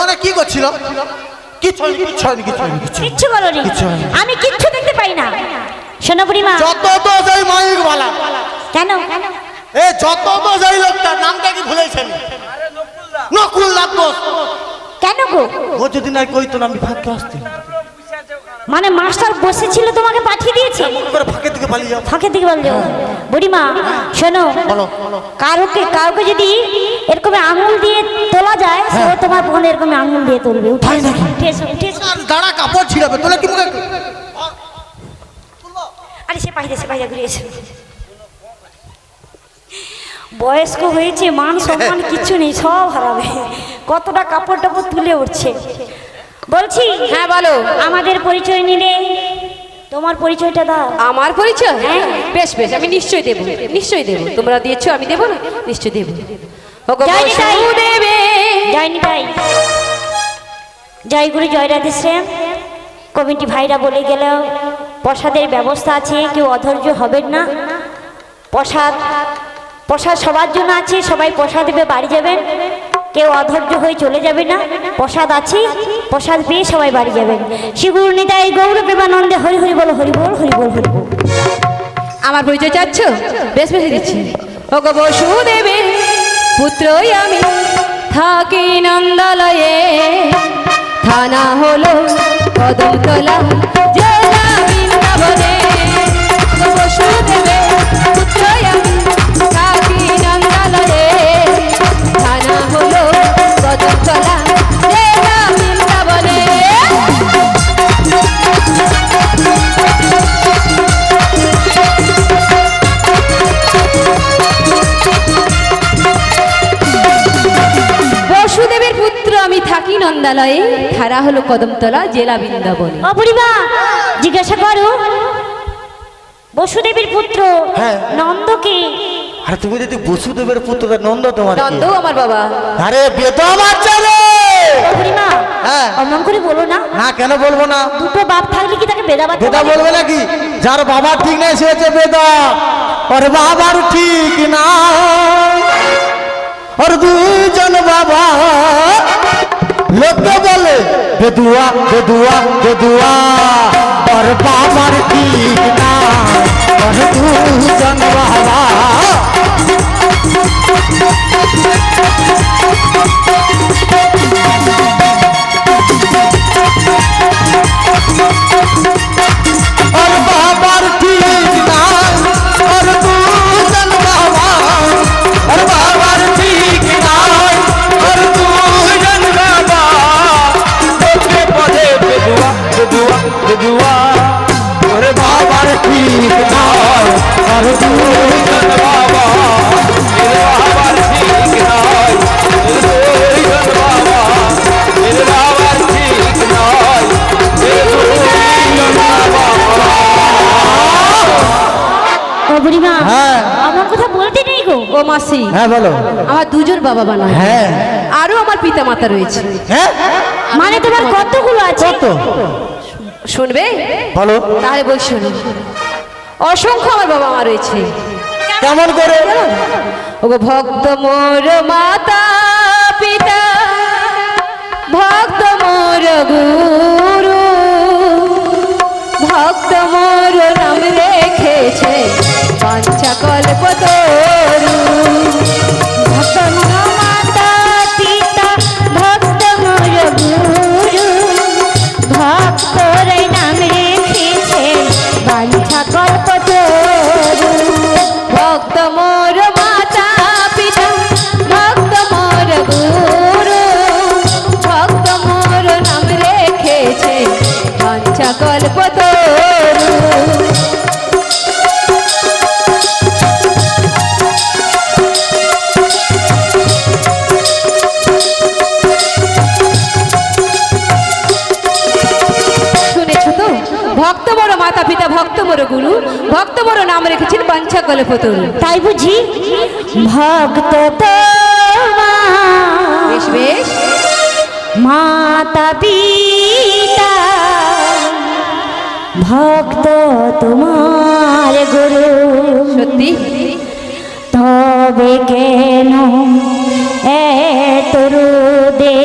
ওখানে কি করছিল? কিচ্ছু বলনি, আমি কিচ্ছু দেখতে পাই না। শোনো বুড়িমা, যত তো যাই মাইক বলা কেন এ যত তো যাই লোকটার নামটা কি ভুলেছেন? নকুলদাস দোষ। কেন গো? ও যদি না কইতো না আমি ভাগকে আসতে। মানে মাস্টার বসেছিল তোমাকে পাঠিয়ে দিয়েছে? ফাঁকে থেকে পালিয়ে যাও। ফাঁকে থেকে বললে বুড়িমা শোনো, কাউকে যদি এরকম আঙুল দিয়ে তোলা যায়, সে তোমার বোন এরকম আঙুল দিয়ে তুলবে। উঠে এসো। দাঁড়া, কাপড় ছিড়াবে তোলে কি মুখে? আরে সে বাইরে ঘুরে এসো। বয়স্ক হয়েছে, মান সম্মান কিচ্ছু নেই, সব হারাবে। কতটা কাপড় টাপড় তুলে উঠছে। বলছি, হ্যাঁ বলো। আমাদের পরিচয় নিলে তোমার পরিচয়টা দাও। আমার পরিচয়? হ্যাঁ। বেশ আমি নিশ্চয়ই দেবো। তোমরা দিয়েছো, আমি দেবো না? নিশ্চয় দেবো। জয় গুরু জয় রাধেশ্যাম। কমিটি ভাইরা বলে গেল প্রসাদের ব্যবস্থা আছে, কেউ অধৈর্য হবেন না। প্রসাদ সবার জন্য আছে, সবাই প্রসাদ দেবে, বাড়ি যাবেন। কেউ অধৈর্য হয়ে চলে যাবে না, প্রসাদ আছে, প্রসাদ পেয়ে সবাই বাড়ি যাবেন। শ্রী গুরু নিতাই গৌর প্রেমানন্দে হরি হরি বল, হরি বল, হরি বল, হরি বল। আমার পরিচয় চাচ্ছ? বেশ দিচ্ছি। ওগো বসুদেবে পুত্রই আমি, থাকি নন্দালয়ে, থানা হলো কদমতলা, জেলা বৃন্দাবনে। ওগো বসুদেবে পুত্রই আমি, থাকি নন্দালয়ে, থানা হলো কদমতলা, জেলা বৃন্দাবনে। বসুদেবের পুত্র আমি, থাকি নন্দালয়ে, ধারা হলো কদমতলা, জেলা বৃন্দাবনে। ও বুড়িমা, জিজ্ঞাসা করো বসুদেবের পুত্র নন্দকে। আরে তুমি যদি বসুদেবের পুত্র, নন্দ তোমার? নন্দ আমার বাবা। আরে বেদ আমার চলে। বুড়িমা, হ্যাঁ, অমন করে বলো না। না কেন বলবো না? দুটো বাপ থাকলে কি তাকে বেদা বেদা বলবে নাকি? যার বাবা ঠিক নেই সে হচ্ছে বেদা, ওর বাবার ঠিক না, ওর দুজন বাবা। লোকে বলে বেদুয়া বেদুয়া বেদুয়া, ওর বাবার ঠিক না, ওর দুজন বাবা। ওর বাবার ঠিক নাই, ওর দুজন বাবা, ওর বাবার ঠিক নাই, ওর দুজন বাবা। লোকে বলে বেদুয়া বেদুয়া বেদুয়া, ওর বাবার ঠিক নাই, ওর দুজন বাবা, ওর বাবার ঠিক নাই, ওর দুজন বাবা, ওর বাবার ঠিক নাই, ওর দুজন বাবা। ও বুড়িমা, হ্যাঁ। আমার কথা বলতে নেই গো। ও মাসি, হ্যাঁ বলো। আমার দুজন বাবা বানায়, হ্যাঁ, আরো আমার পিতা মাতা রয়েছে। হ্যাঁ মানে তোমার কতগুলো আছে? কত শুনবে? বলো। তাহলে বল শুনো। অসংখ্য আমার বাবা মা রয়েছে। কেমন করে? ওগো ভক্ত মোর মাতা পিতা, ভক্ত মোর গুরু, ভক্ত মোর নাম রেখেছে পাঞ্চা কল্পতরু। ভক্ত মোর মাতা পিতা, ভক্ত মোর গুরু, ভক্তর নাম রেখেছে বাঞ্ছা কল্পতরু। ভক্ত মোর মাতা পিতা, ভক্ত মোর গুরু, ভক্ত মোর নাম রেখেছে পাঞ্চা কল্পতরু। শুনেছ তো? ভক্ত বড় মাতা পিতা, ভক্ত বড় গুরু, ভক্ত বড় নাম রেখেছেন বাঞ্ছা কল্পতরু। তাই বুঝি? ভক্ত তোমার বেশ বেশ, মাতা পিতা, ভক্ত তোমার গুরু। সত্যি? তবে কেন এত রোদে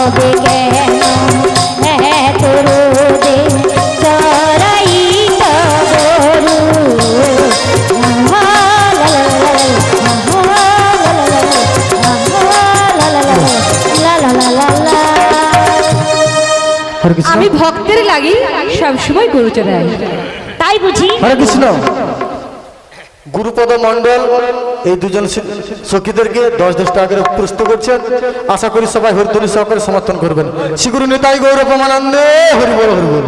হবে কেন এত রোদে চড়াইত গরু হরে কৃষ্ণ আমি ভক্তের লাগি সব সময় গরু চড়াই। তাই বুঝি? হরে কৃষ্ণ। গুরুপদ মন্ডল এই দুজন সখীদেরকে 10 টাকা করে পুরস্কৃত করছেন। আশা করি সবাই হরিধ্বনি সহকারে সমর্থন করবেন। শ্রী গুরু নিতাই গৌর পরমানন্দে হরি বল হরি বল।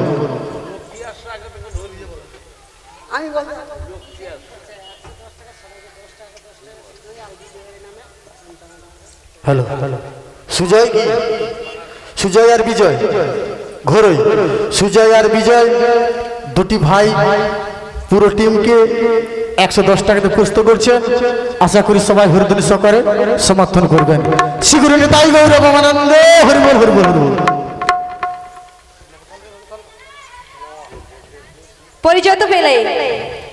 হ্যালো সুজয় কি সুজয় আর বিজয় ঘোরই সুজয় আর বিজয় দুটি ভাই পুরো টিমকে 110 টাকাতে পুরস্কৃত করছে। আশা করি সবাই হরিধ্বনি সহকারে সমর্থন করবেন। শ্রী গুরু নিতাই গৌর পরমানন্দে হরি বল হরি বল হরি বল। পরিচয় তো পেলে,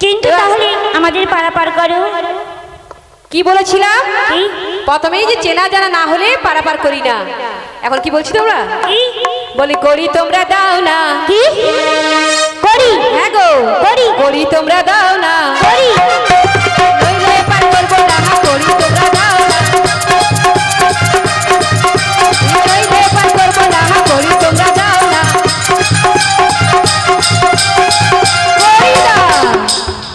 কিন্তু তাহলে আমাদের পারাপার করো। কি বলেছিলাম? কি? প্রথমেই যে চেনা জানা না হলে পারাপার করি না। এখন কি বলছি তোমরা? কি? বলি করি তোমরা দাও না। কি করি? হ্যাঁ গো করি। করি তোমরা দাও না। করি। নইলে পার করবো না। করি তোমরা দাও না। নইলে পার করবো না। করি তোমরা দাও না। করি না।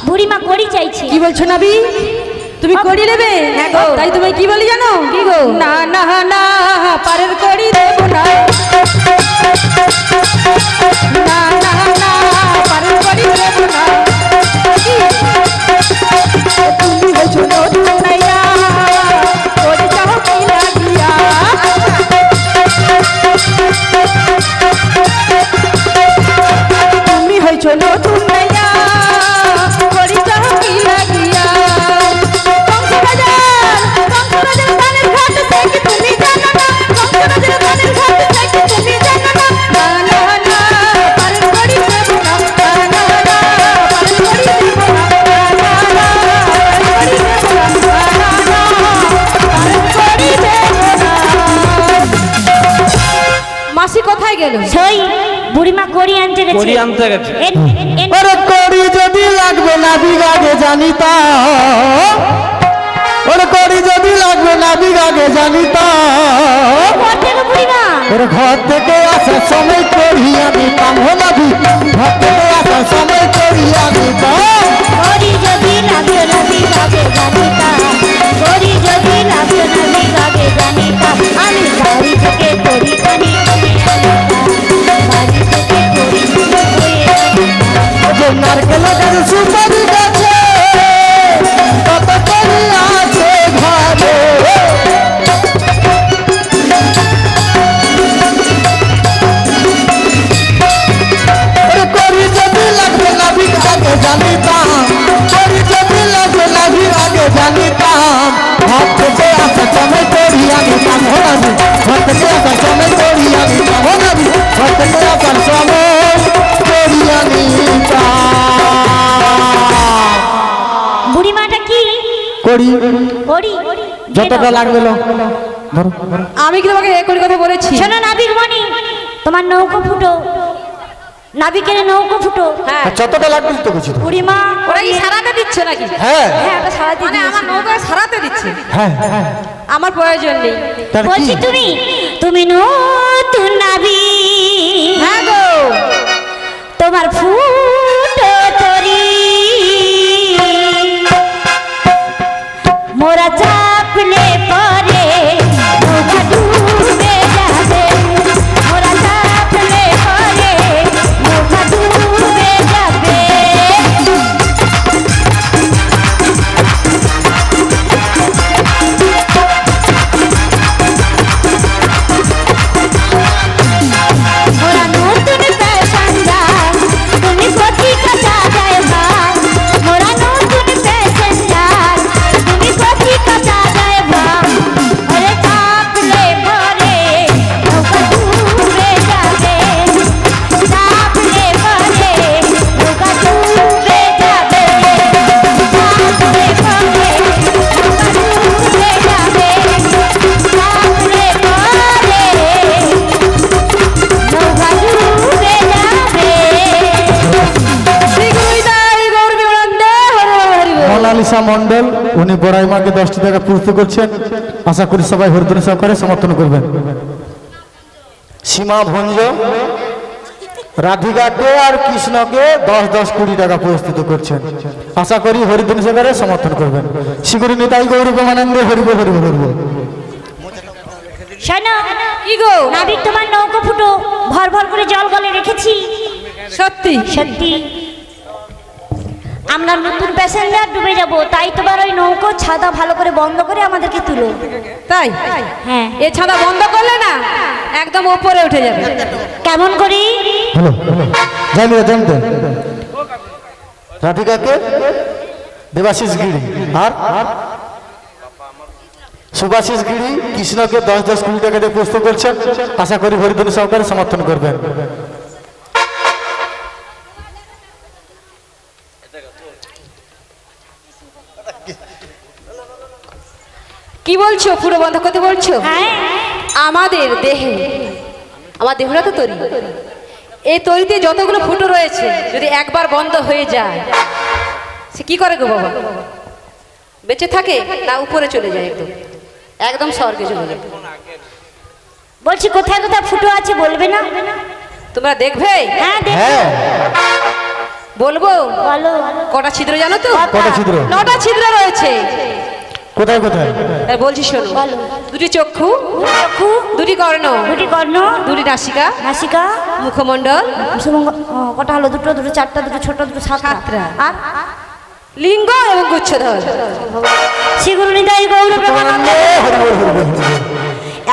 বুড়িমা করি চাইছি। কি বলছো নাবি? তুমি করি নেবে? হ্যাঁ গো। তাই তুমি কি বলি জানো? কি গো? না না না পারের করি দেব না। না না না পারের করি দেব না। তুমি হইছো নতুন নাইয়া করি চাও কি লাগিয়া। তুমি হইছো নতুন নাইয়া করি চাও কি লাগিয়া। মাসি কোথায় গেল? সই বুড়িমা করি আনতে গেছে। করি আনতে গেছে। ওরে করি যদি লাগবে না বিঘাগে জানিতা ওরে করি যদি লাগবে না বিঘাগে জানিতা বুড়িমা ওরে ঘর থেকে আসার সময় করিয়া দিতাম হো নাবি ঘর থেকে আসার সময় করিয়া দিতাম করি যদি লাগবে না বিভাগে জানিতা। করি যদি লাগবে না বিভাগে জানিতা। আমি বাড়ি থেকে করি জানি বাড়ি থেকে করি যে নারকেল গাছ সুপারি গাছে কত করি আছে ঘরে ওরে করি যদি লাগবে না বিঘাগে জানিতাম করি যদি লাগবে না বিঘাগে জানিতাম ঘর থেকে আসার সময় করিয়া দিতাম হো নাবি ঘর থেকে আসার সময় করিয়া দিতাম হো নাবি ঘর থেকে আসার সময় করিয়া দিতাম বুড়িমাটা কি করি করি যতটা লাগবে লো ধরো আমি কি তোমাকে একই কথা বলেছি? শোনো নাবিক মনি, তোমার নৌকো ফুটো। নাবিকের নৌকো ফুটো। হ্যাঁ। যতটা লাগবে তো কিছু বুড়িমা ওরা কি সারাতে দিচ্ছে নাকি? হ্যাঁ হ্যাঁ ওটা সারাতে মানে দিয়েছি। আমার নৌকা সারাতে দিচ্ছে? হ্যাঁ হ্যাঁ আমার প্রয়োজন নেই। তার কি বলছি তুমি তুমি নতুন নাবি। হ্যাঁ গো তোমার ফুটো তরি মোরা চাপলে পরে নৌকা ডুবে যাবে। মোরা চাপলে পরে নৌকা ডুবে যাবে। তমসা মণ্ডল, উনি বড়াই মাকে 10টি টাকা পুরস্কৃত করছেন। আশা করি সবাই হরিদ্র সহকারে সমর্থন করবেন। সীমা ভঞ্জ রাধিকাকে আর কৃষ্ণকে 10-10 টাকা পুরস্কৃত করছেন। আশা করি হরিদ্র সহকারে সমর্থন করবেন। শিগরি নিতাই গৌর প্রেমানন্দে হরিব হরিব হরিব। শোনো কি গো নাবিক তোমার নৌকো ফুটো ভর ভর করে জল গলে রেখেছি। সত্যি সত্যি আমরা নতুন প্যাসেঞ্জার ডুবে যাব, তাই তোমার ওই নৌকো ছাদা ভালো করে বন্ধ করে আমাদেরকে তুলো। তাই? হ্যাঁ। এ ছাদা বন্ধ করলে না একদম উপরে উঠে যাবে। কেমন করি? হ্যালো জানিয়ে জানতে রাধিকাকে দেবাশিস গিরি আর সুভাশিস গিরি কৃষ্ণকে 10-10 টাকা দিয়ে পুরস্কৃত করছেন। আশা করি হরিদ্র সহকারে সমর্থন করবেন। কি বলছো? পুরো বন্ধ করতে বলছো? হ্যাঁ আমাদের দেহে, আমার দেহটা তো তৈরি, এই তৈরিতে যতগুলো ফুটো রয়েছে যদি একবার বন্ধ হয়ে যায় সে কি করে গো বাবা? বেঁচে থাকে না উপরে চলে যায়? একদম একদম স্বর্গে চলে যায়। বলছি কোথায় কোথায় ফুটো আছে বলবে না? তোমরা দেখবে? হ্যাঁ দেখো। হ্যাঁ বলবো? বলো। কটা ছিদ্র জানো তো? কটা ছিদ্র? 9টা ছিদ্র রয়েছে। কোথায় কোথায়? তাই বলছি শোনো। বলো। 2টি চক্ষু, চক্ষু, 2টি কর্ণ, দুটি কর্ণ, 2টি নাসিকা, নাসিকা, মুখমণ্ডল, কটা হলো? দুটো, দুটো চারটা, দুটো ছোট, দুটো সাতটা। আর লিঙ্গ এবং গুচ্ছধর। শ্রীগুরু নিতাই গৌর প্রেমানন্দে।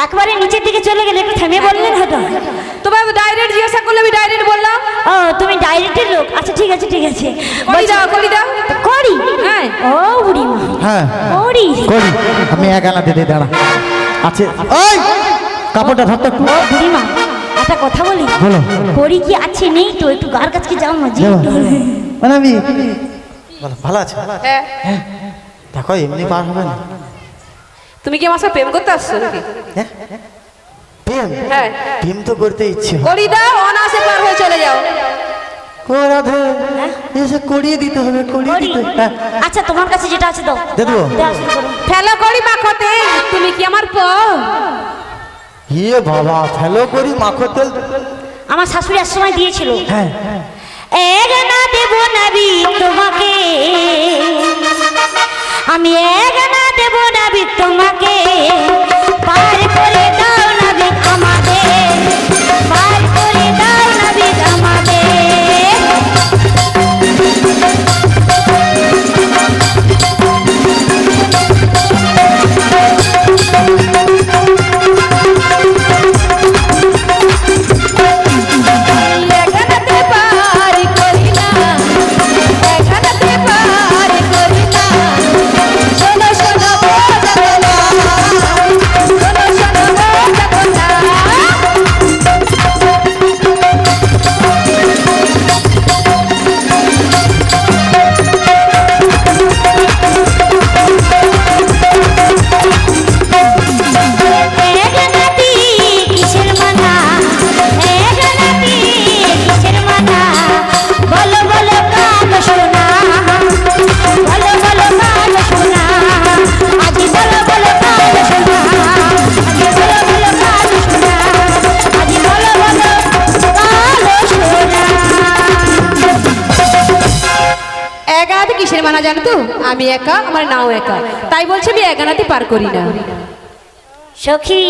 একবারে নিচের দিকে চলে গেলে একটু থেমে বললেন হতো। তোমার ডাইরেক্ট জিজ্ঞাসা করলে আমি ডাইরেক্ট বললাম। ও তুমি ডাইরেক্টের লোক? আচ্ছা ঠিক আছে ঠিক আছে। করি দাও, করি দাও। করি? হ্যাঁ। ও বুড়ি মা, হ্যাঁ করি করি। আমি এক আনা দিদি দাঁড়া আছে। ওই কাপড়টা ধরতে একটু। ও বুড়ি মা, একটা কথা বলি। বলো। করি কি আছে নেই তো? একটু গার কাছকে যাও না জি। মানে আমি বলো ভালো আছে? হ্যাঁ। দেখো এমনি পার হবে না। তুমি কি আমার সাথে প্রেম করতে আসছো নাকি? হ্যাঁ? প্রেম? হ্যাঁ। প্রেম তো করতে ইচ্ছে হয়। করি দাও, অনাসে পার হয়ে চলে যাও। ও রাধে, এসে করিয়ে দিতে হবে, করিয়ে করি? দিতে। হ্যাঁ আচ্ছা তোমার কাছে যেটা আছে দাও। দিয়ে দেবো? দেওয়া শুরু করো। ফেলো করি মাখতে, তুমি কি আমার ইয়ে বাবা, ফেলো করি মাখো তেল। আমার শাশুড়ি এক সময় দিয়েছিল। হ্যাঁ এক না দেব নাবি তোমাকে, আমি এক না দেব নাবি তোমাকে, পার করে দাও নাবি আমাদের, পার করে দাও নাবি আমাদের। কিসের মানা জানো তো? আমি একা, আমার নাও একা, তাই বলছি আমি একানাতে পার করি না। সখী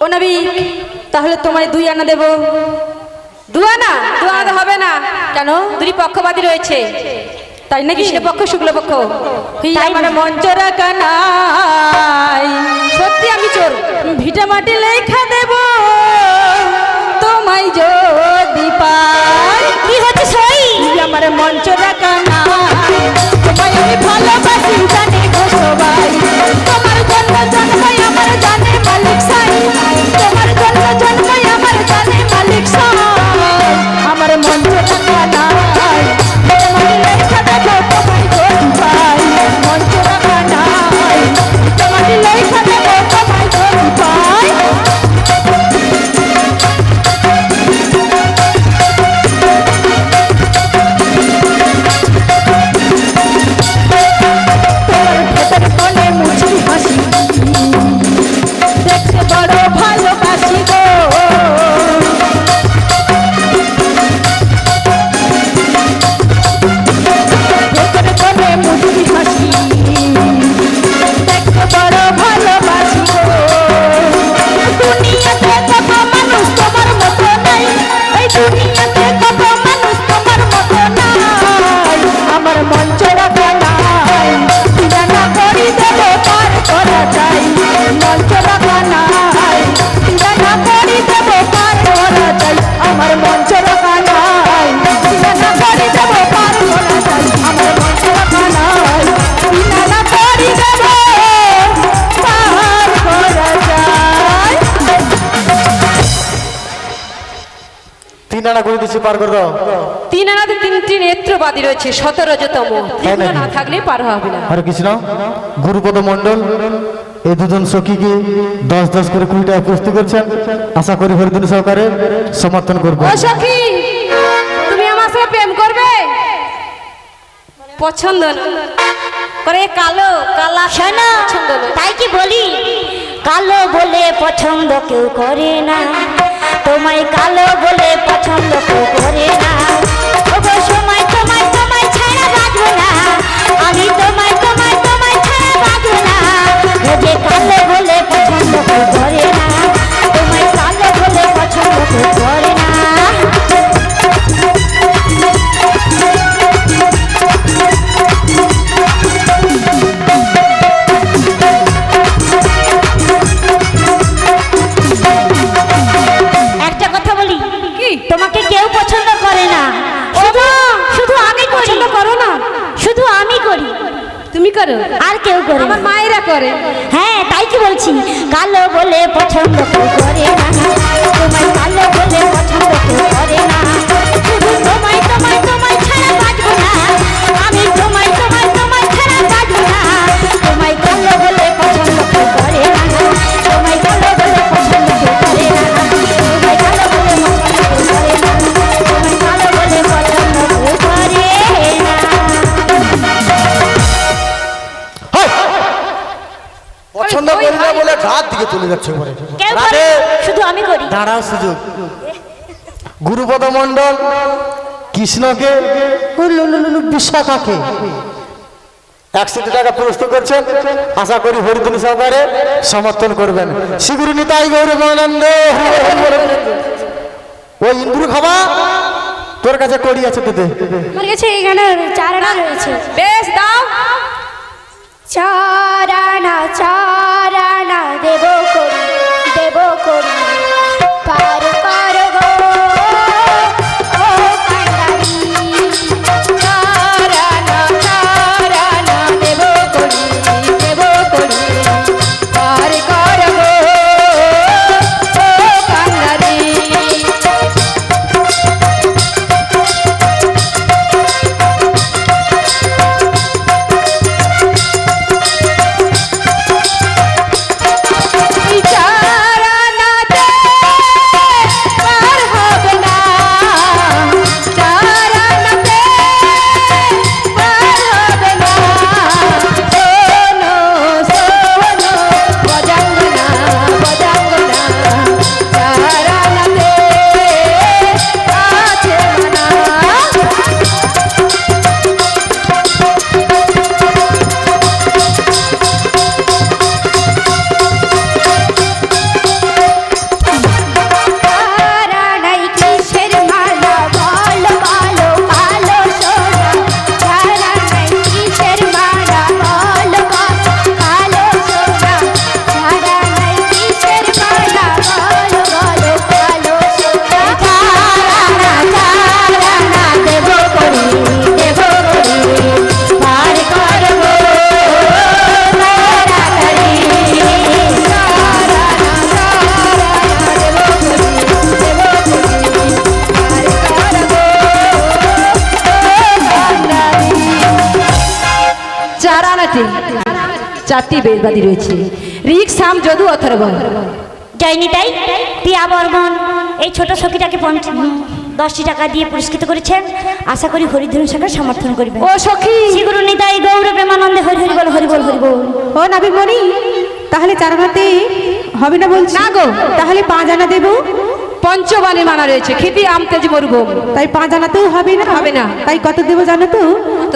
ও নবী, তাহলে তোমায় 2 আনা দেব। 2 আনা? 2 আনা হবে না। কেন? 2টি পক্ষবাদী রয়েছে, তাই না? কৃষ্ণ পক্ষ শুক্ল পক্ষ। তাই মানে মঞ্চরা কানাই, সত্যি আমি চোর। ভিটা মাটি লেখা দেব তোমায় যদি পাই। কি হচ্ছে সই? আমার মঞ্চরা কানাই, তোমায় আমি ভালোবাসি জানে গো সবাই। তোমার জন্ম জন্মাই আমার জানে মালিক সাই, তোমার জন্ম জন্মাই আমার জানে মালিক সাই। আমার মঞ্চরা কানাই, তোমায় লেখা দেব তোমায় যদি পাই। মঞ্চরা কানাই, তোমায় লেখা দেব তোমায় যদি পাই। তিন আনা করে দিচ্ছি, পার করে দাও। তিন আনাতে তিনটি নেত্রবাদী রয়েছে, 17তম। তীর্থ না থাকলে পার হবে না। হরে কৃষ্ণ। গুরুপদ মণ্ডল এই দুজন সখীকে 10-10 করে 20 টাকা প্রস্তুত করছেন। আশা করি হরিদিন সহকারে সমর্থন করবে। ও সখী, তুমি আমার সাথে প্রেম করবে? পছন্দ না করে কালো কালা শোনো, পছন্দ না। তাই কি বলি, কালো বলে পছন্দ কেউ করে না, তোমায় কালো বলে পছন্দ কেউ করে না। ওগো সময় তোমায় তোমায় ছাড়া বাঁচবো না, আমি তোমায় তোমায় তোমায় ছাড়া বাঁচবো না। ও যে কালো বলে পছন্দ কেউ করে না, তোমায় কালো বলে পছন্দ কেউ করে না। একটা কথা বলি, কি? তোমাকে কেউ পছন্দ করে না, শুধু শুধু আমি করি। পছন্দ করো না? শুধু আমি করি, তুমি করো? আর কেউ করে আমার না। মায়েরা করে। হ্যাঁ, তাই কি বলছি, কালো বলে পছন্দ কেউ করে না, তোমায় কালো বলে পছন্দ কেউ করে না। শুধু তোমায় তোমায় তোমায় ছাড়া বাঁচবো না, আমি তোমায় তোমায় তোমায় ছাড়া বাঁচবো না। তোমায় কালো বলে পছন্দ কেউ করে না, তোমায় কালো বলে পছন্দ কেউ করে না, তোমায় কালো বলে পছন্দ কেউ করে না, তোমায় কালো বলে পছন্দ কেউ করে না। পছন্দ করি না বলে ঘাট দিকে চলে যাচ্ছে পরে। কেউ করে, শুধু আমি করি। দাঁড়াও সুযোগ। গুরুপদ মণ্ডল কৃষ্ণকে বিশাখাকে 100 টাকা প্রস্তুত করছেন। আশা করি হরিদিন সহকারে সমর্থন করবেন। শিগুরু নিতাই গৌরবানন্দ। ওই ইন্দুর খাবা, তোর কাছে কড়ি আছে তোতে? আমার কাছে এখানে 4 আনা রয়েছে। বেশ, দাও। 4 আনা দেব করি, দেব করি, পার করো গো ও কান্ডারি। 4 আনা দেব করি, দেব করি, পার করব ও কান্নারি। চারটি বেদবাদী রয়েছে, ঋক, সাম, যদু, অথর্ব। যাইনি তাই পিয়া বর্মন এই ছোট সখীটাকে 10টি টাকা দিয়ে পুরস্কৃত করেছেন। আশা করি হরিধন শাখা সমর্থন করবেন। ও সখী, শ্রী গুরু নিতাই গৌর প্রেমানন্দে হরি হরি বল, হরি বল, হরি বল। ও নাবিমণি, তাহলে 4 আনাতে হবে না বলছি? না গো, তাহলে 5 আনা দেবো। পঞ্চবাণী মানা রয়েছে, ক্ষিতি, আম, তেজ, মরুভূম। তাই 5 আনাতেও হবে না? হবে না। তাই কত দেবো জানো তো?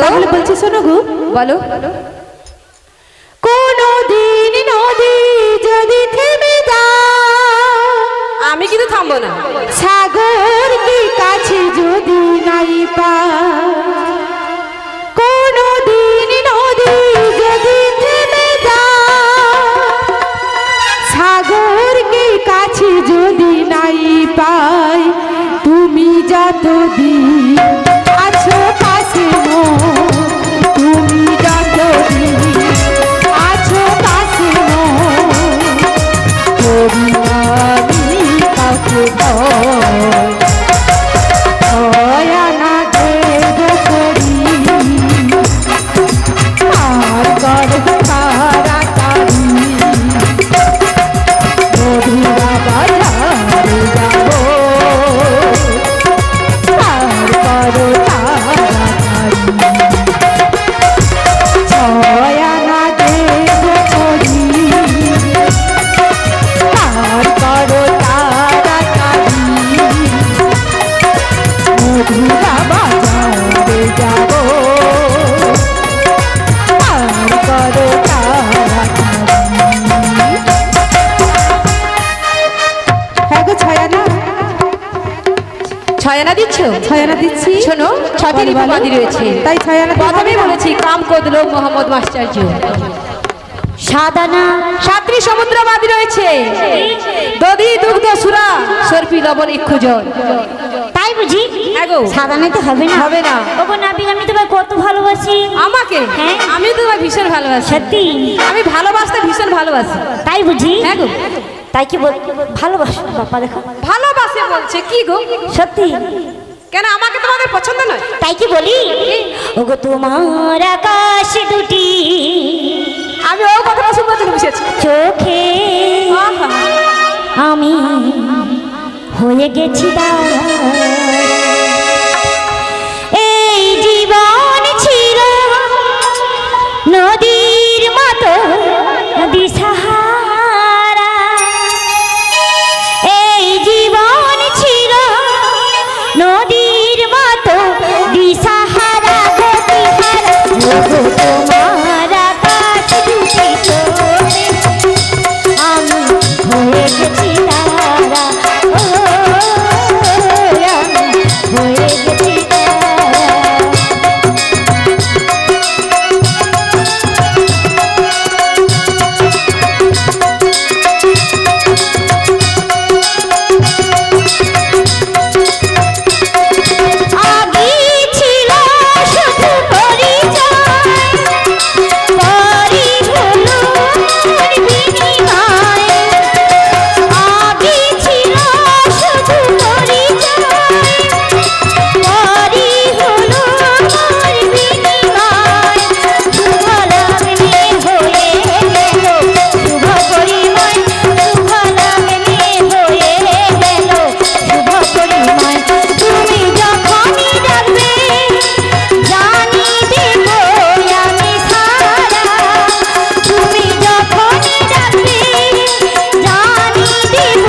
তাহলে বলছি শোনো গো। বলো। কোনো দিন নদী যদি থেমে যায়, আমি কিন্তু থামবো না। সাগর কি কাছে যদি নাই পায়, কোনো দিন নদী যদি থেমে যায়, সাগর কি কাছে যদি নাই পায়, তুমি যতদিন আছো কাছে মোর, তুমি যতদিন আছো কাছে মোর, করি আমি কাছে ভয়। ছয় আনা দিচ্ছ? 6 আনা দিচ্ছি। শোনো, 6টি বলো, বলো। উপাধি রয়েছে। তাই 6 আনা প্রথমেই বলেছি কাম কদল মোহাম্মদ মাস্টার্য। 7 আনা। 7টি সমুদ্রবাদী রয়েছে। দধি দুগ্ধ সুরা সর্পি লবণ ইক্ষু জল। তাই বুঝি? হ্যাঁ গো। 7 আনাতে হবে না? হবে না। ওগো নাবিক, আমি তোমায় কত ভালোবাসি। আমাকে? হ্যাঁ। আমি তো তোমায় ভীষণ ভালোবাসি। সত্যি? আমি ভালোবাসতে ভীষণ ভালোবাসি। তাই বুঝি? হ্যাঁ গো। তাই কি ভালোবাসো বাপ্পা? দেখো ভালোবাসে বলছে কি গো? সত্যি? কেন আমাকে তোমাদের পছন্দ নয়? তাই কি বলি? ওগো তোমার আকাশ দুটি আমি ও কথাটা শুনতে জন্য বসেছি। চোখে আহা। আমি হয়ে গেছি দাঁড়া। এই জীবন ছিল নদীর মতো দিশাহারা। এই জীবন ছিল নদীর মতো দিশাহারা গতিহারা। ওগো তোমার আকাশ দুটি চোখে আমি হয়ে গেছি তারা। ও আমি হয়ে গেছি তারা। আগে ছিল শুধু পরিচয়, পরই হলো বিনিময়। আগে ছিল শুধু পরিচয়, পরই হলো বিনিময়। শুভ লগ্নে হয়ে গেল শুভ পরিময়, শুভ লগ্নে হয়ে গেল শুভ পরিময়। তুমি যখনই ডাকবে জানি দেব আমি সারা। তুমি যখনই ডাকবে জানি দেব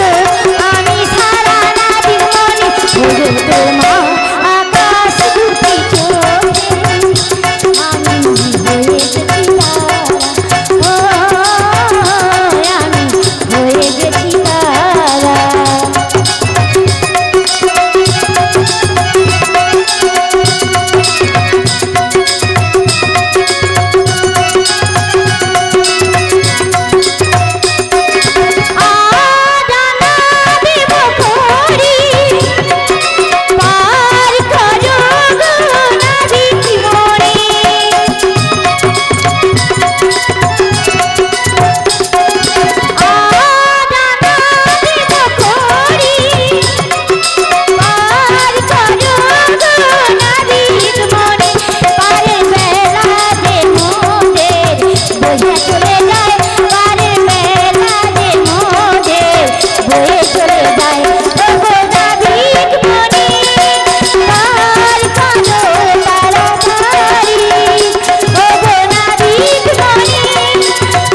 আমি সারা। না জীবনে ওগো তোমার আকাশ দুটি চোখে আমি হয়ে গেছি তারা। ও আমি হয়ে গেছি তারা। আদানা দেব করি পার করো গো নাবিক মনে। আদানা দেব করি পার করো গো নাবিক মনে। পারের বেলা যে মোদের বইয়া চলে যায়, পারের বেলা যে মোদের বয়ে চলে যায়। ওগো নাবিক মনে পার করো তাড়াতাড়ি। ওগো নাবিক মনে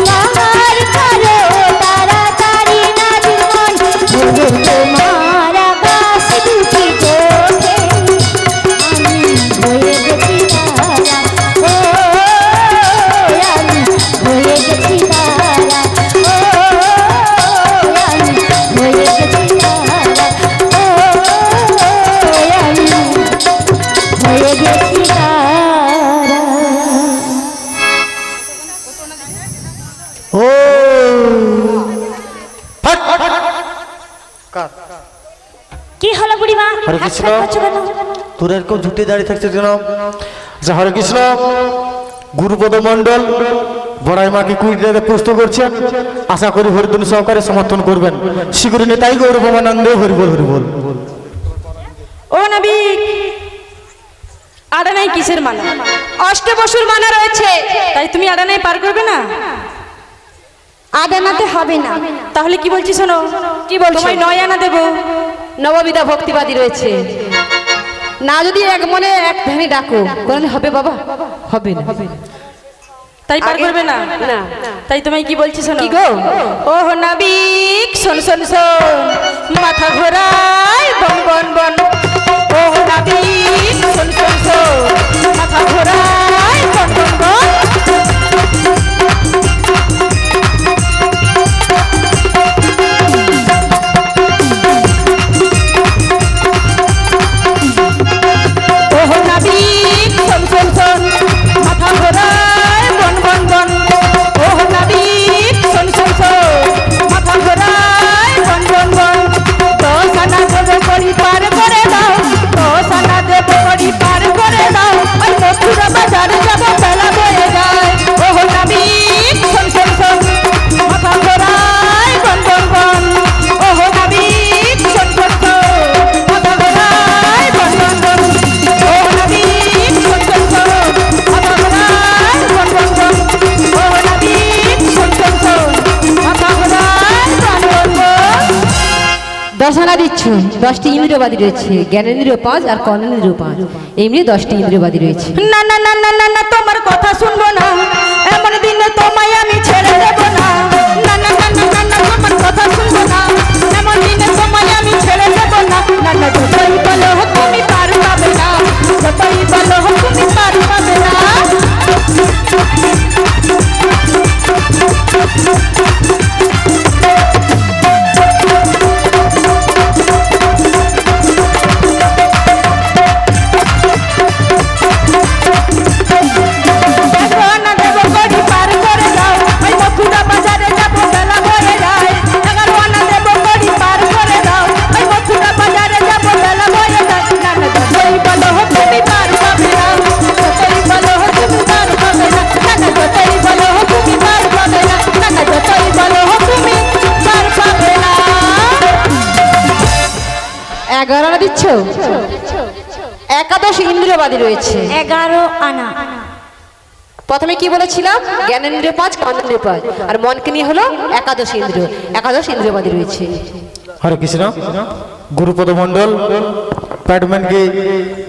পার করো তাড়াতাড়ি। না জীবন ওগো তোমার আকাশ দুটি চোখে আমি হয়ে গেছি তারা। ও আমি হয়ে গেছি তারা। ও আমি হয়ে গেছি তারা। ও আমি হয়ে গেছি তারা। ও ফাট, ফাট, কাট। কি হলো বুড়িমা? হরে কৃষ্ণ। হাত করছো কেন? তোর এরকম ঝুটে দাঁড়িয়ে থাকছে কেন? আচ্ছা, হরে কৃষ্ণ। গুরুপদ মন্ডল বড়াই মাকে কুড়িটাতে প্রশ্ন করছেন। আশা করি হরিধন সহকারে সমর্থন করবেন। শীঘ্র নেতাই গৌরবানন্দে হরিবল হরিবল। ও নাবিক, আড়ানাই কিসের মানা? অষ্টবসুর মানা রয়েছে, তাই তুমি আড়ানাই পার করবে না? আদানাতে হবে না। তাহলে কি বলছি শোনো। কি বলছো? তোমায় 9 আনা দেবো। নববিধা ভক্তিবাদী রয়েছে। না যদি এক মনে এক ধ্যানে ডাকো কোনদিন হবে বাবা? হবে না। তাই পার করবে না? না। তাই তোমায় কি বলছি শোনো। কি গো? ও নাবিক শোন শোন শোন, মাথা ঘোরায় বন বন বন। ও নাবিক শোন শোন শোন, মাথা ঘোরায় বন বন বন। আনা দিচ্ছ 10টি ইন্দ্রিয়বাদী রয়েছে, জ্ঞানেন্দ্রিয় 5 আর কর্ণেন্দ্রিয় 5, এমনি 10টি ইন্দ্রিয়বাদী রয়েছে। না না না না না না তোমার কথা শুনবো না, এমন দিনে তোমায় আমি ছেড়ে দেব না। না না না না না না তোমার কথা শুনবো না, এমন দিনে তোমায় আমি ছেড়ে দেব না। না না যতই বলো তুমি পার পাবে না, যতই বলো তুমি পার পাবে না। দিচ্ছ, একাদশ ইন্দ্রিয়বাদী রয়েছে 11 আনা। প্রথমে কি বলেছিলাম? জ্ঞানেন্দ্রিয় 5 কর্ণেন্দ্রিয় 5 আর মনকে নিয়ে হলো একাদশ ইন্দ্রিয়, একাদশ ইন্দ্রিয়বাদী রয়েছে। হরে কৃষ্ণ। গুরুপদ মন্ডল ব্যাটম্যানকে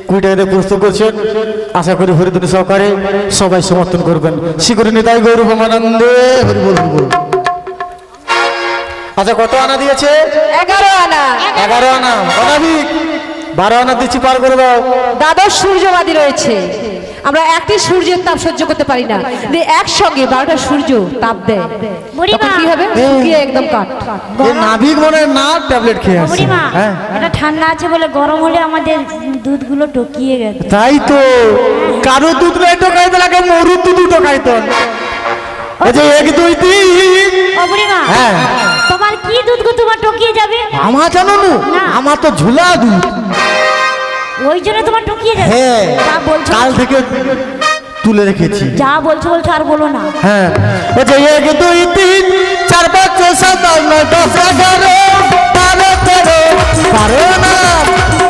20 টাকা প্রস্তুত করছেন, আশা করি হরিদুনি সহকারে সবাই সমর্থন করবেন। শিখরে নিতাই গৌর ভমানন্দে হরি বল হরি বল। আচ্ছা কত আনা দিয়েছে? 11 আনা। 11 আনা। অনাবিক 12 আনা দিচ্ছি, পার করে দাও। দ্বাদশ সূর্যবাদী রয়েছে। আমরা একটি সূর্যের তাপ সহ্য করতে পারি না, যে একসঙ্গে 12টা সূর্য তাপ দেয়, তখন কি হবে? শুকিয়ে একদম কাঠ। এই নাভিক মনে না ট্যাবলেট খেয়ে আছে। বুড়িমা, হ্যাঁ এটা ঠান্ডা আছে বলে গরম হলে আমাদের দুধগুলো টকিয়ে গেছে। তাই তো, কারো দুধ নাই টোকাইতে লাগে, মরুর দুধ টোকাইতো। এই যে 1 2 3। ও বুড়িমা, হ্যাঁ তোমার কি দুধ গো তোমার টকিয়ে যাবে? আমার জানো না, আমার তো ঝুলা দুধ। ওই জন্য তোমার টকিয়ে যাবে। হ্যাঁ যা বলছো কাল থেকে তুলে রেখেছি। যা বলছো বলছো আর বলো না। হ্যাঁ এই যে 1 2 3 4 5 6 7 8 9 10 11 12 13 পারো না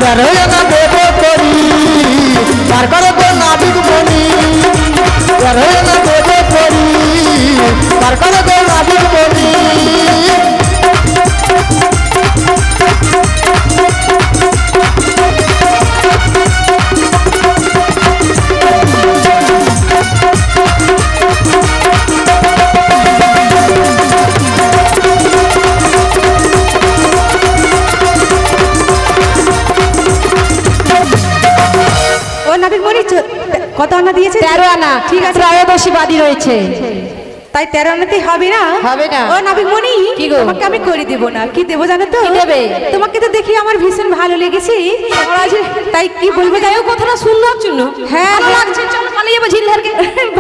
13 না দেব করি, পার করে তো নাবিক বনি। 13 না দেব করি, পার করে তো নাবিক বনি। ও নাবিক মনি কত আনা দিয়েছে? 13 আনা। ঠিক আছে, ত্রয়োদশীবাদী রয়েছে। তাই 13 আনাতেই হবে না? হবে না। ও নাবিক মনি, কি গো? তোমাকে আমি করে দেব না। কি দেবো জানো তো? কি দেবে? তোমাকে তো দেখি আমার ভীষণ ভালো লেগেছে। তাই কি বলবো জানো? কথাটা শুনলাম জন্য। হ্যাঁ ভালো লাগছে, চলো পালিয়ে যাবো ঝিলধারকে।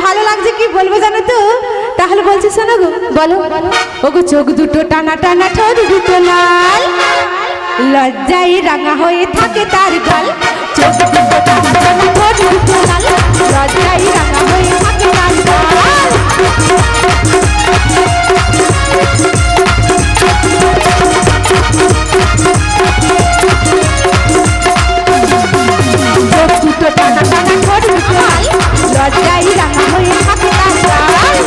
ভালো লাগছে, কি বলবো জানো তো? তাহলে বলছি শোনো গো। বলো। ওগো চোখ দুটো টানা টানা, ঠোঁট দুটো লাল, লজ্জায় রাঙা হয়ে থাকে তার গাল। চোখ দুটো টানা টানা, ঠোঁট দুটো লাল, লজ্জায় রাঙা হয়ে থাকে তার গাল। চোখ দুটো টানা টানা, ঠোঁট দুটো লাল, লজ্জায় রাঙা হয়ে থাকে তার গাল।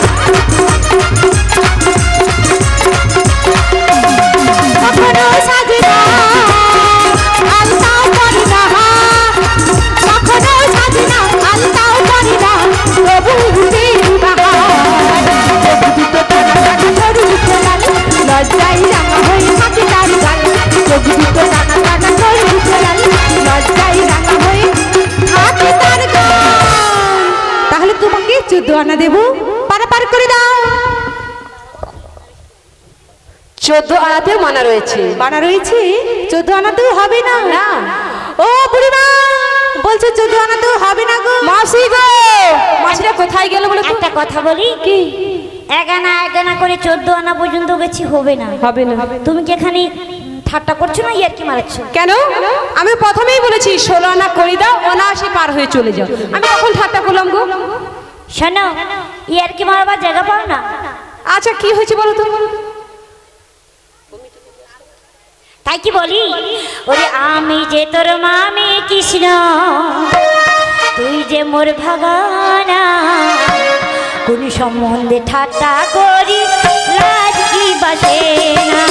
কখনো সাজে না আলতাও করি না, কখনো সাজে না আলতাও করি না, তবু ঘুরে বাহার। চোখ দুটো টানা টানা, ঠোঁট দুটো লাল, লজ্জায় রাঙা হয়ে থাকে তার গাল। চোখ দুটো টানা টানা, ঠোঁট দুটো লাল, লজ্জায় রাঙা হয়ে থাকে তার গাল। তাহলে তোমাকে 14 আনা দেবো, পারাপার করে দাও। 14 আনাতেও মানা রয়েছে। বানা রয়েছে, 14 আনাতেও হবে না। না। ও বুড়িমা বলছে 14 আনাতেও হবে না গো। মাসি গো, মাসিরা কোথায় গেল বলে তো? একটা কথা বলি কি, 1 আনা 1 আনা করে 14 আনা পর্যন্ত গেছি, হবে না। হবে না। তুমি কি এখানে ঠাট্টা করছো না ইয়ার্কি মারাচ্ছ? কেন? আমি প্রথমেই বলেছি 16 আনা করে দাও, 79 পার হয়ে চলে যাও। আমি কখন ঠাট্টা করলাম গো? শোনো, ইয়ার্কি মারবার জায়গা পাও না। আচ্ছা কি হয়েছে বলো তো? তাই কি বলি, ওরে আমি যে তোর মামি কৃষ্ণ, তুই যে মোর ভাগানা, কোন সম্বন্ধে ঠাট্টা করি লাজ কি বাসে না।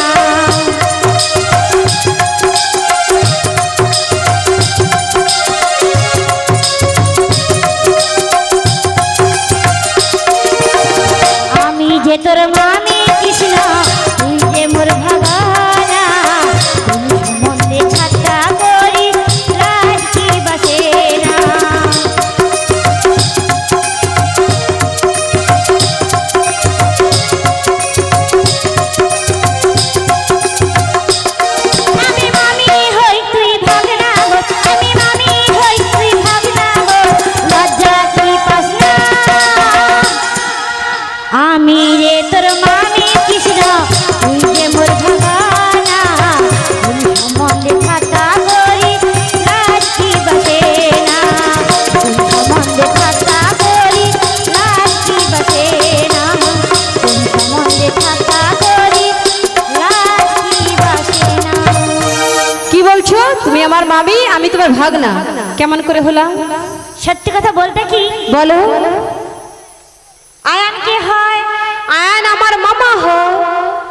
বলছো তুমি আমার মামি, আমি তোমার ভাগনা, কেমন করে হলাম? সত্যি কথা বলতে কি বলো। আয়ান কে হয়? আয়ান আমার মামা হয়।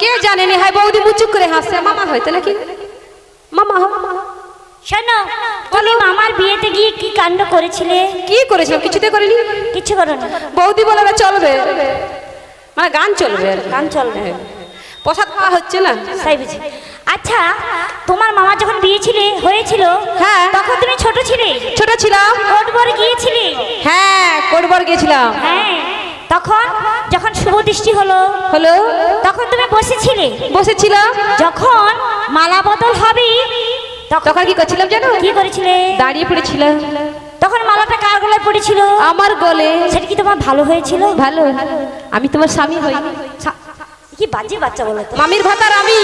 কে জানে নি হয় বৌদি মুচুক করে হাসছে, মামা হয়তো নাকি মামা হয়। শোনো, তুমি মামার বিয়েতে গিয়ে কি কাণ্ড করেছিলে? কি করেছিলাম? কিছুতে করিনি। কিছু করো না। বৌদি বলে না চলবে, মানে গান চলবে আর কি। গান চলবে, প্রসাদ খাওয়া হচ্ছে না। তাই বুঝি। আচ্ছা, তোমার মামা যখন বিয়ে হয়েছিল, হ্যাঁ। তখন তুমি ছোট ছিলে? ছোট ছিলাম। কোটবরে গিয়েছিলে? হ্যাঁ, কোটবর গেছিলাম। হ্যাঁ, তখন যখন শুভ দৃষ্টি হলো হলো, তখন তুমি বসেছিলে? বসেছিলাম। যখন মালা বদল হবে তখন কি করছিলাম জানো? কি করেছিলে? দাঁড়িয়ে পড়েছিলাম। তখন মালাটা কার গলায় পড়েছিল? আমার গলে। সেটা কি তোমার ভালো হয়েছিল? ভালো। আমি তোমার স্বামী হই। কি বাজে বাচ্চা বলো তো। মামির ভাতার আমি,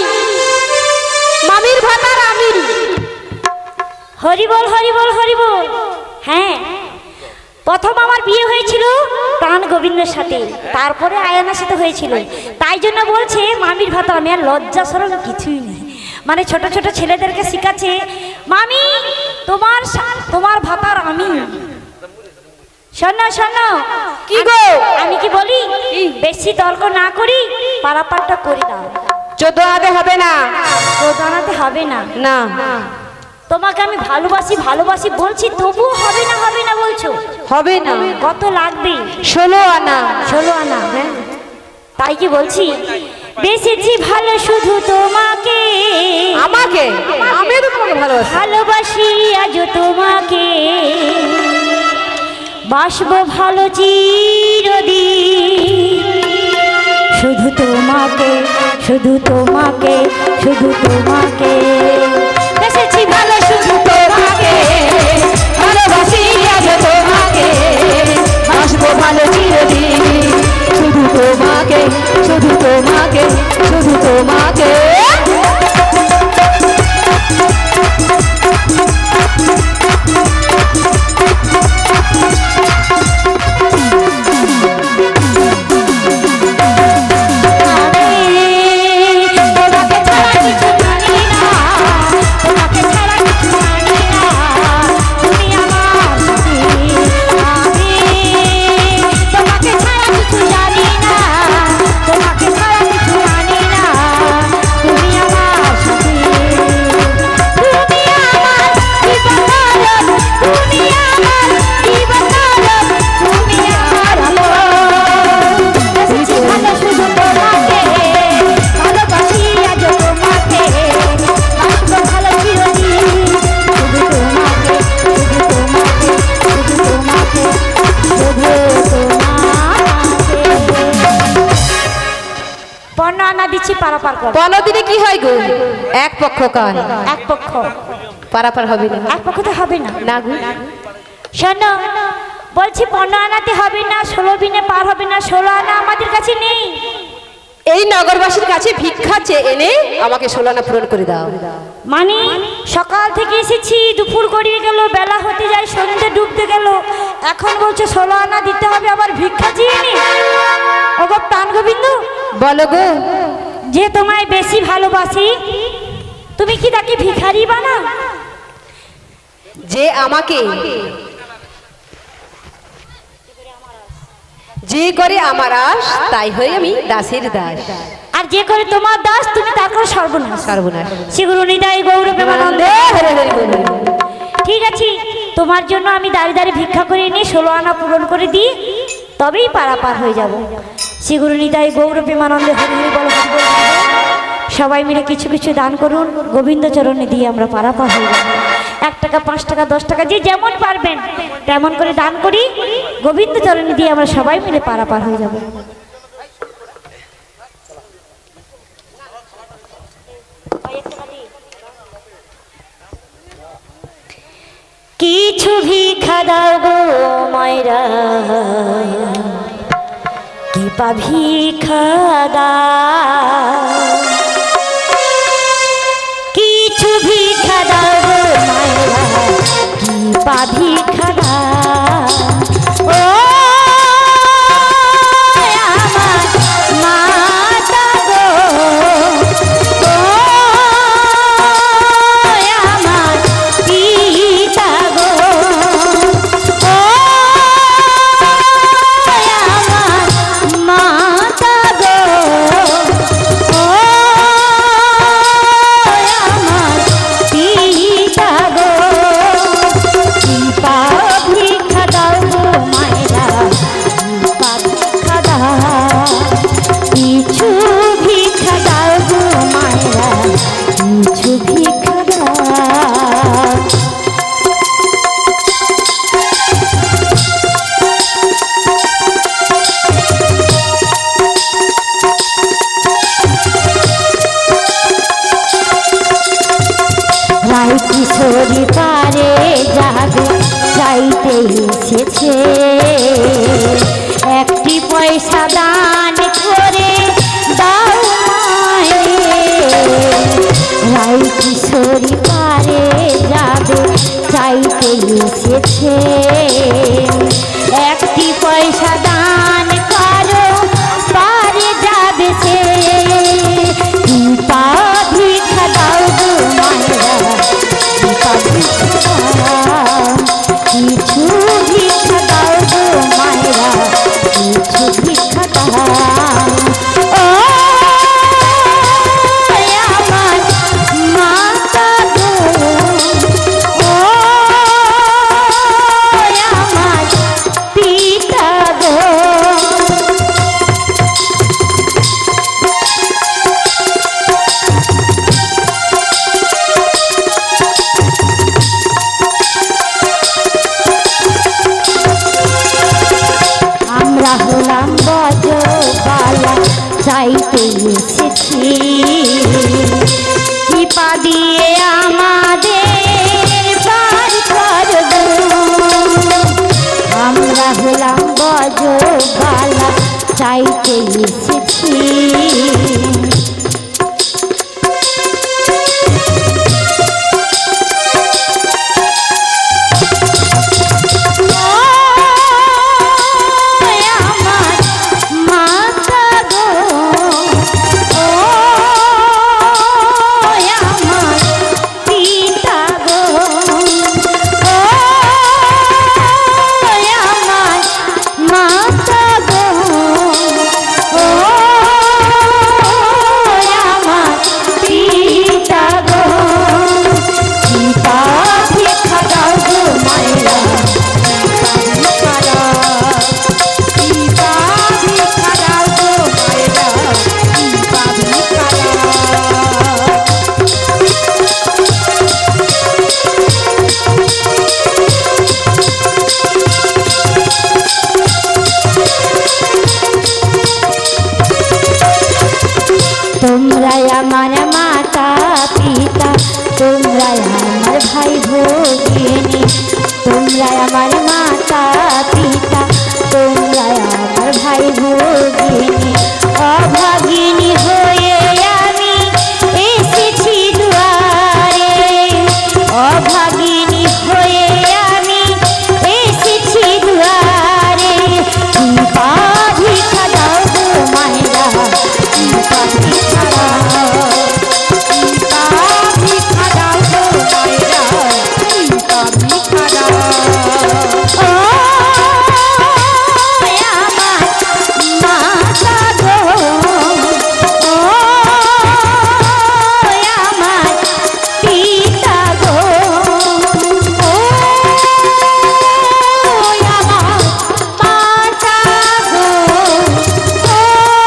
মামির ভাতার আমি। হরি বল, হরি বল, হরি বল। হ্যাঁ, প্রথম আমার বিয়ে হয়েছিল প্রাণ গোবিন্দের সাথে, তারপরে আয়ানের সাথে হয়েছিল। তাই জন্য বলছে মামির ভাতা আমি, আর লজ্জা সরম কিছুই নেই। মানে ছোট ছোট ছেলেদেরকে শিখাচ্ছে মামি তোমার ভাতার আমি। শোনো শোনো, কি গো? আমি কি বলি, বেশি তর্ক না করি, পারাপারটা করে দাও। 14 আনাতে হবে না। প্রদানাতে হবে না। না, তোমাকে আমি ভালোবাসি ভালোবাসি বলছি, তবুও হবে না হবে না বলছো। হবে না। কত লাগবে? 16 আনা। 16 আনা। হ্যাঁ, তাই কি বলছি, বেসেছি ভালো শুধু তোমাকে, আমাকে? আমি তো তোমাকে ভালোবাসি। ভালোবাসি আজও তোমাকে, বাসবো ভালো চিরদিন, শুধু তোমাকে, শুধু তোমাকে, শুধু তোমাকে। বেসেছি ভালো শুধু তোমাকে, ভালোবাসি আজ তোমাকে, বাসবো ভালো চিরদিন, শুধু তোমাকে, শুধু তোমাকে, শুধু তোমাকে। তোমাকে ছাড়া কিছু জানি না, তোমাকে ছাড়া কিছু জানি না, তুমি আমার সাথী। আমি তোমাকে ছাড়া কিছু জানি না, তোমাকে ছাড়া কিছু জানি না, তুমি আমার সাথী। তুমি আমার জীবনানন্দ, তুমি আমার জীবনানন্দ, তুমি আমার আলো। বেসেছি ভালো শুধু তোমাকে, ভালোবাসি আজ তোমাকে, বাসবো ভালো চিরদিন, শুধু তোমাকে, শুধু তোমাকে, শুধু তোমাকে, শুধু তোমাকে। পণ্য আনা দিচ্ছি, পারাপার কর। 15 দিনে কি হয় গো? এক পক্ষ কাল, এক পক্ষ, পারাপার হবে না। এক পক্ষ তো হবে না। না গো, শোনো, বলছি পণ্য আনাতে হবে না, 16 দিনে পার হবে না। 16 আনা আমাদের কাছে নেই। এই নগরবাসীর কাছে ভিক্ষা চেয়ে এনে আমাকে 16 আনা পূরণ করে দাও। মানে সকাল থেকে এসেছি, দুপুর গড়িয়ে গেল, বেলা হতে যায়, সন্ধ্যে ডুবতে গেল, এখন বলছে 16 আনা দিতে হবে, আবার ভিক্ষা চেয়ে নি। ওগো প্রাণ গোবিন্দ, বলো গো, যে তোমায় বেশি ভালোবাসি, তুমি কি তাকে ভিখারি বানাও? যে আমাকে, যে করে আমার আশ, তাই হয়ে আমি দাসের দাস। আর যে করে তোমার দাস, তুমি তার করে সর্বনাশ। সর্বনাশ। শ্রীগুরু নিতাই গৌর প্রেমানন্দে। হরে হরে বল। ঠিক আছে, তোমার জন্য আমি দাঁড়িয়ে দাঁড়িয়ে ভিক্ষা করে নিয়ে 16 আনা পূরণ করে দিই, তবেই পারাপার হয়ে যাব। শ্রীগুরু নিতাই গৌর প্রেমানন্দে। হরি হরি বল, হরি বল। সবাই মিলে কিছু কিছু দান করুন, গোবিন্দ চরণে দিয়ে আমরা পারাপার হয়ে যাব। 1 টাকা, 5 টাকা, 10 টাকা, যে যেমন পারবেন তেমন করে দান করি, গোবিন্দ চরণে দিয়ে আমরা সবাই মিলে পারাপার হয়ে যাব। কিছু ভিক্ষা দাও গো মায়েরা, কৃপা ভিক্ষা দাও, কিছু ভিক্ষা দাও গো মায়েরা, কৃপা ভিক্ষা দাও। ও আমার মাতা গো, ও আমার কিশোরী পারে যাবে চাইতে এসেছে একটি পয়সা দান করে দাও রাই কিশোরী পারে যাবে চাইতে এসেছে একটি পয়সা দান করো পারে যাবে সে ভিক্ষা দাও গো মায়েরা কিছু ভিক্ষা দাও গো মায়েরা কিছু ভিক্ষা দাও ও আমার মাতা গো ও আমার পিতা গো আমরা হলাম বজবালা চাইতে এসেছি কৃপা দিয়ে আমাদের পার করব আমরা হলাম বজবালা চাইতে এসেছি তোমরাই আমার মাতা পিতা তোমরাই আমার ভাই ভগিনী তোমরাই আমার মাতা পিতা তোমরাই আমার ভাই ভগিনী অভাগিনী হয়ে আমি এসেছি দুয়ারে অভাগিনী হয়ে আমি এসেছি দুয়ারে কৃপা ভিক্ষা দাও গো মায়েরা কৃপা ভিক্ষা দাও কৃপা ভিক্ষা দাও গো মায়েরা কৃপা ভিক্ষা দাও ও আমার মাতা গো ও আমার পিতা গো ও আমার মাতা গো ও আমার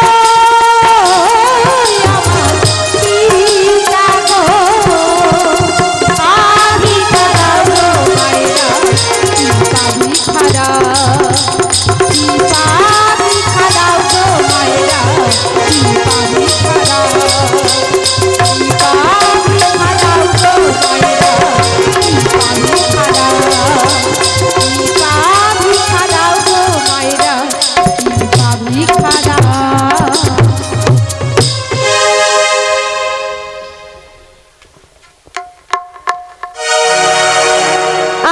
পিতা গো ভিক্ষা দাও গো মায়েরা ভিক্ষা দাও কৃপা ভিক্ষা দাও গো মায়েরা কৃপা ভিক্ষা দাও কৃপা ভিক্ষা দাও গো মায়েরা কৃপা ভিক্ষা দাও কৃপা ভিক্ষা দাও গো মায়েরা কৃপা ভিক্ষা দাও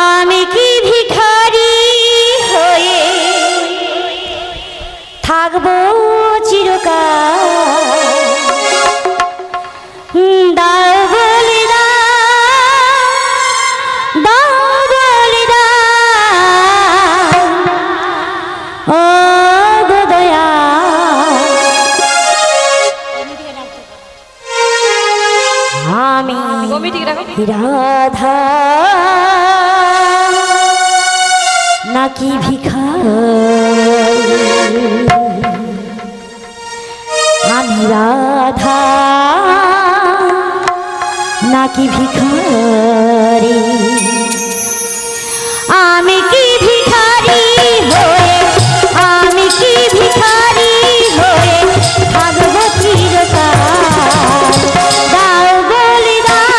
আমি কি ভিখারি হয়ে থাকবো চিরকাল দাও বলে দাও বলে ও গো দয়া আমি রাধা নাকি ভিখারি আমি রাধা নাকি ভিখারি আমি কি ভিখারি হয়ে আমি কি ভিখারি হয়ে থাকবো চিরকাল দাও বলি দাও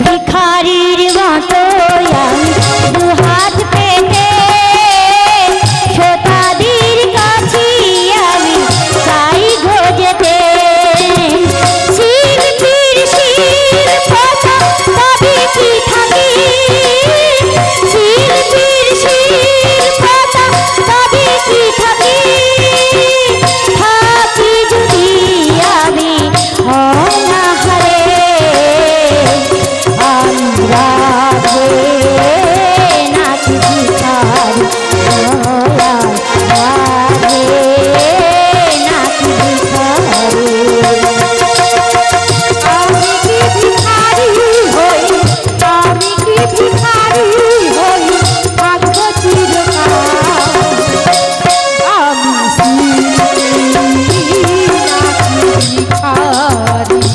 ভিখারির মতো আমি দুহাত পেতে শতাদির কাছে আমি চাই গো যেতে। শিল্পীর শিল্পতা তবে কি থাকি, শিল্পীর শিল্পতা তবে কি থাকি, থাকি যদি আমি অনাহারে আমি রাধে নাকি ভিখারি, রাধে নাকি ভিখারি। আমি কি ভিখারি হই, আমি কি ভিখারি হই থাকবো চিরকাল, আমি শিল্পী নাকি ভিখারি, আমি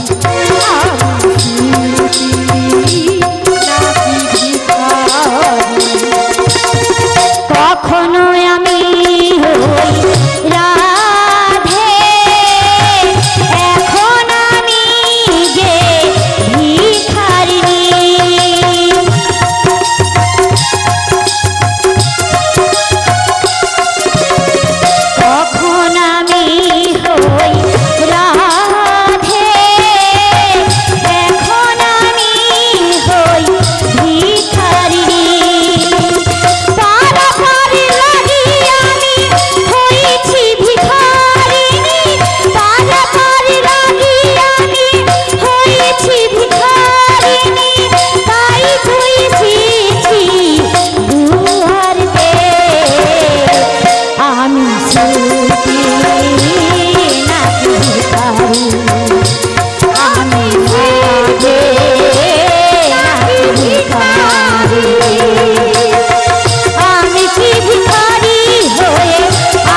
শিল্পী নাকি ভিখারি। কখনো আমি হই রাধে, এখন আমি যে ভিখারিণী। কখন আমি হই রাধে, এখন আমি হই ভিখারিণী। পারাপার লাগি আমি হয়েছি ভিখারিণী, পারাপার লাগি আমি হয়েছি ভিখারিণী, তাই তুই এসেছি দুয়ারতে। আমি শিল্পী নাকি ভিখারি, আমি রাধে নাকি ভিখারি। আমি কি ভিখারি হয়ে,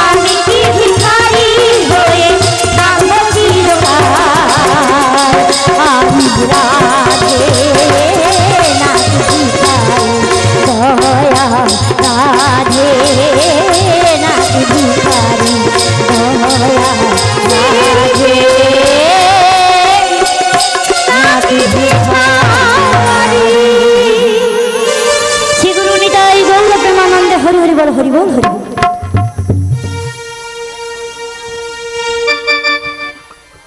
আমি কি ভিখারি হয়ে থাকবো চিরকাল, আমি রাধে নাকি ভিখারি, দয়া রাধে নাকি ভিখারি, দয়া রাধে নাকি ভিখারি। শ্রী গুরু নিতাই গৌর প্রেমানন্দে হরি হরি বল, হরি বল, হরি বল।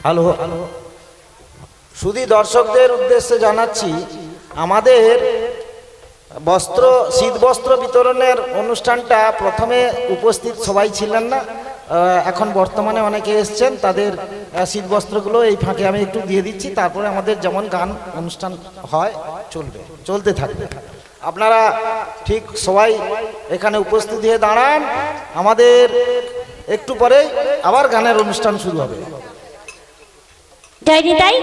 হ্যালো, শুধু দর্শকদের উদ্দেশ্যে জানাচ্ছি, আমাদের বস্ত্র শীত বস্ত্র বিতরণের অনুষ্ঠানটা প্রথমে উপস্থিত সবাই ছিলেন না, এখন বর্তমানে অনেকে এসছেন, তাদের শীত বস্ত্রগুলো এই ফাঁকে আমি একটু দিয়ে দিচ্ছি, তারপরে আমাদের যেমন গান অনুষ্ঠান হয় চলতে থাকবে। আপনারা ঠিক সবাই এখানে উপস্থিত হয়ে দাঁড়ান, আমাদের একটু পরেই আবার গানের অনুষ্ঠান শুরু হবে। জয় নিতাই,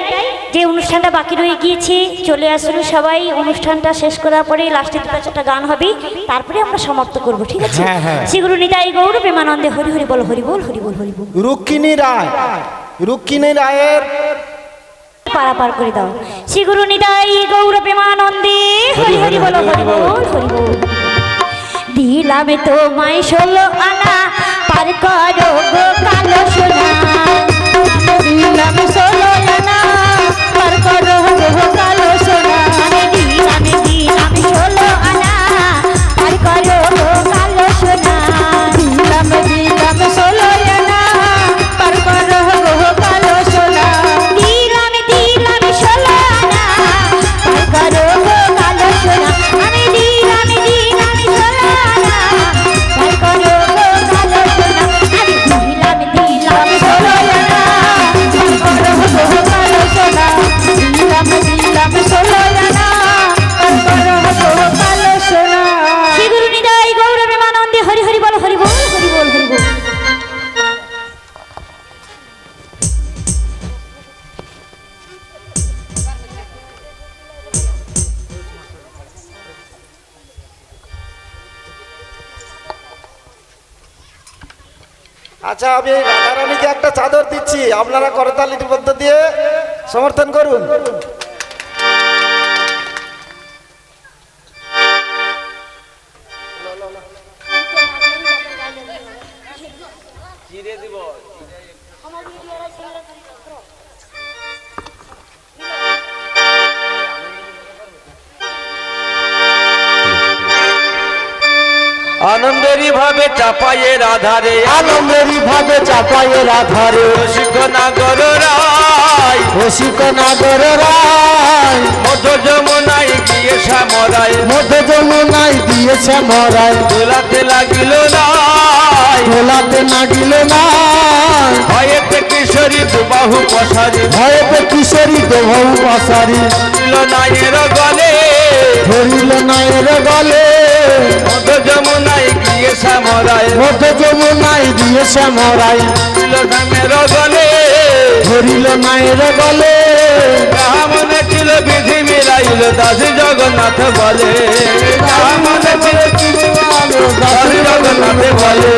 যে অনুষ্ঠানটা বাকি রয়ে গিয়েছে চলে আসুন সবাই। অনুষ্ঠানটা শেষ করার পরে লাস্টে দুটো চারটা গান হবে, তারপরে আমরা সমাপ্ত করব, ঠিক আছে? হ্যাঁ, হ্যাঁ। শ্রী গুরু নিতাই গৌর প্রেমানন্দে হরি হরি বল, হরি বল, হরি বল, হরি বল। রুক্মিণী রায়, রুক্মিণী রায়ের পারাপার করে দাও। শ্রী গুরু নিতাই গৌর প্রেমানন্দে হরি হরি বল, হরি বল, হরি বল। দিলামে তোমায় 16 আনা পার করো গো কালো সোনা, দিলাম 16 আনা পার করো গো কালো সোনা, দিলাম 16 আনা পার করো গো কালো সোনা, দিলাম 16 আনা পার করো গো কালো সোনা, দিলাম 16 আনা পার করো গো কালো সোনা, আমি দিলাম 16 আনা পার করো গো কালো সোনা, আমি দিলাম 16 আনা পার করো গো কালো সোনা, দিলাম 16 আনা পার করো গো কালো সোনা। শ্রী গুরু নিতাই গৌর প্রেমানন্দে হরি হরি বল, হরি বল, হরি বল, হরি বল। আচ্ছা, আমি রাধারানীকে একটা চাদর দিচ্ছি, আপনারা করতালির মধ্য দিয়ে সমর্থন করুন। আনন্দেরই ভাবে চাপাইয়ের আধারে আনন্দেরই ভাবে চাপাইয়ের আধারে রসিক নাগর রায় রসিক নাগর রায় মধ্য যমুনায় গিয়ে শ্যামরায় মধ্য যমুনায় দিয়েছে মরাই দোলাতে লাগিল রায় ভোলাতে নাগিল না ভয়েতে কিশোরী দুবাহু পশারি ভয়েতে কিশোরী দেবৌ পাশারি ছিল নায়ের গলে ধরিল নায়ের গলে মধ্য যমুনায় গিয়ে শ্যামরায় মধ্য যমুনায় দিয়েছে মরাই ছিল নামের গলে ধরিল নায়ের গলে যাহা মনে ছিল বিধি মিলাইল দাসী জগন্নাথ বলে যাহা মনে ছিল দাসী জগন্নাথ বলে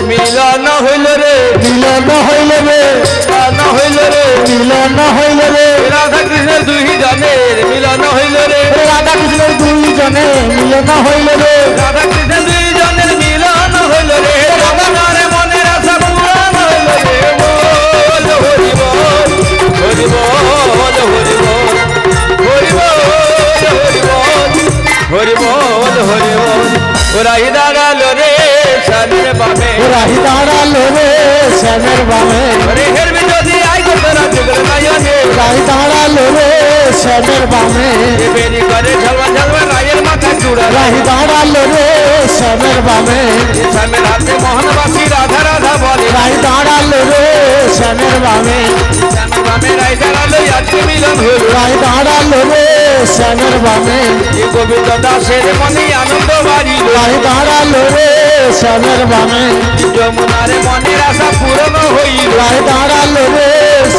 মিলন হইল রে মিলন হইল রে মিলন হইল রে মিলন হইল রে রাধা কৃষ্ণের দুই জনের মিলন হইল রে রাধা কৃষ্ণের দুইজনে মিলন হইল রে রাধা কৃষ্ণের দুই জনের মিলন হইল রে রাধারে মনের আশা পূরণ হইল রে বল হরি বল হরি বল হরি বল হরি বল হরি বল হরি বল হরি বল ওরাই দাঁড়ালো রে সামনে বামে রাহি দাঁড়ালো রে শ্যামের বামে ওরে হেরবি যদি আই গো তোরা যুগল নায়নে রাহি দাঁড়ালো রে শ্যামের বামে বেরি করে ঝলমা ঝলমা রায়ের মাথা চূড়া রাহি দাঁড়ালো রে শ্যামের বামে সামের হাতে মোহনবাসী রাধা রাধা বলে রাহি দাঁড়ালো রে শ্যামের বামে সামের বামে রাই দাঁড়ালো আজকে মিলন হইল রাহি দাঁড়ালো রে শ্যামের বামে এই গোবিন্দ দাসের মনে আনন্দ বাড়িল রাহি দাঁড়ালো রে শ্যামের বামে যমুনারে মনের আশা পূরণ হইল রাহি দাঁড়ালো রে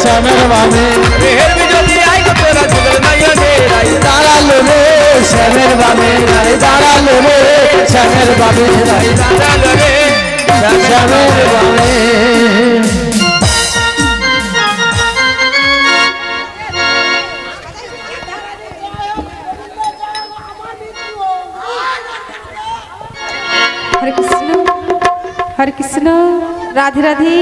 শ্যামের বামে হেরবি যদি আই গো তোরা যুগল নায়নে রাই দাঁড়ালো রে শ্যামের বামে রাহি দাঁড়ালো রে শ্যামের বামে রাহি দাঁড়ালো রে শ্যামের বামে হরে কৃষ্ণ রাধে রাধে